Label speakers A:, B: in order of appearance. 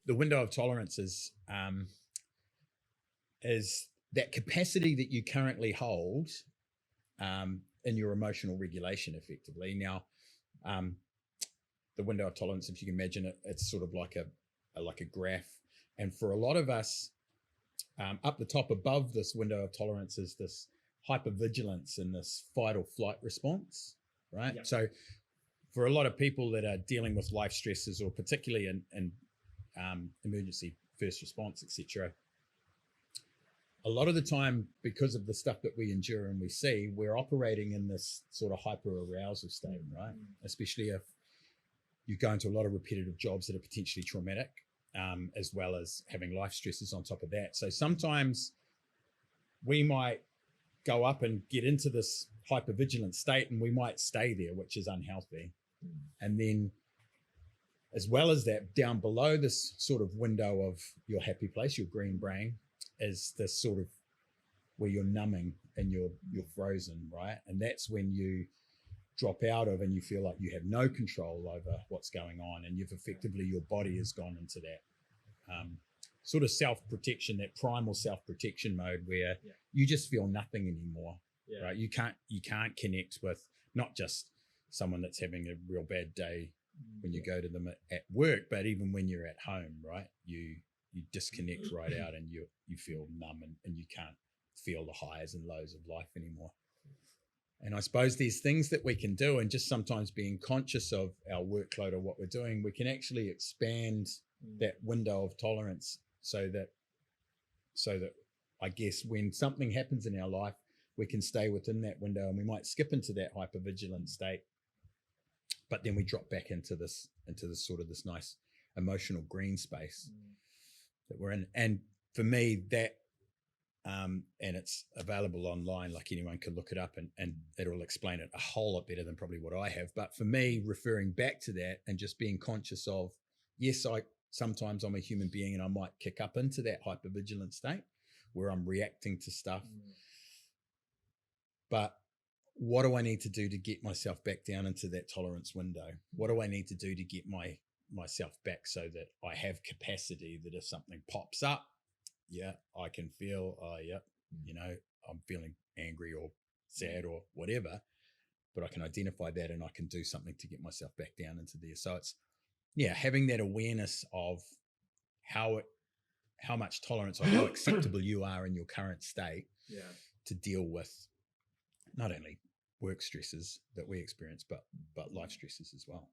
A: the window of tolerance is that capacity that you currently hold in your emotional regulation, effectively. Now, the window of tolerance, if you can imagine it, it's sort of like a graph, and for a lot of us, up the top above this window of tolerance is this hypervigilance and this fight or flight response, right? Yep. So for a lot of people that are dealing with life stresses, or particularly in emergency first response, etc., a lot of the time, because of the stuff that we endure and we see, we're operating in this sort of hyper arousal state, right? Especially if you go into a lot of repetitive jobs that are potentially traumatic, as well as having life stresses on top of that. So sometimes we might go up and get into this hypervigilant state, and we might stay there, which is unhealthy. And then, as well as that, down below this sort of window of your happy place, your green brain, is this sort of where you're numbing and you're frozen, right? And that's when you drop out of and you feel like you have no control over what's going on, and you've effectively, your body has gone into that sort of self-protection, that primal self-protection mode where you just feel nothing anymore, right? You can't connect with not just someone that's having a real bad day when you go to them at work, but even when you're at home, right? You disconnect right out, and you feel numb, and you can't feel the highs and lows of life anymore. And I suppose there's things that we can do, and just sometimes being conscious of our workload or what we're doing, we can actually expand that window of tolerance so that I guess when something happens in our life, we can stay within that window, and we might skip into that hypervigilant state, but then we drop back into this sort of this nice emotional green space that we're in. And for me, that and it's available online, like anyone can look it up, and it'll explain it a whole lot better than probably what I have. But for me, referring back to that and just being conscious of, yes, sometimes I'm a human being and I might kick up into that hypervigilant state where I'm reacting to stuff. But what do I need to do to get myself back down into that tolerance window? What do I need to do to get myself back so that I have capacity, that if something pops up, I can feel, I'm feeling angry or sad or whatever, but I can identify that and I can do something to get myself back down into there. So it's, having that awareness of how much tolerance or how acceptable you are in your current state to deal with not only work stresses that we experience, but life stresses as well.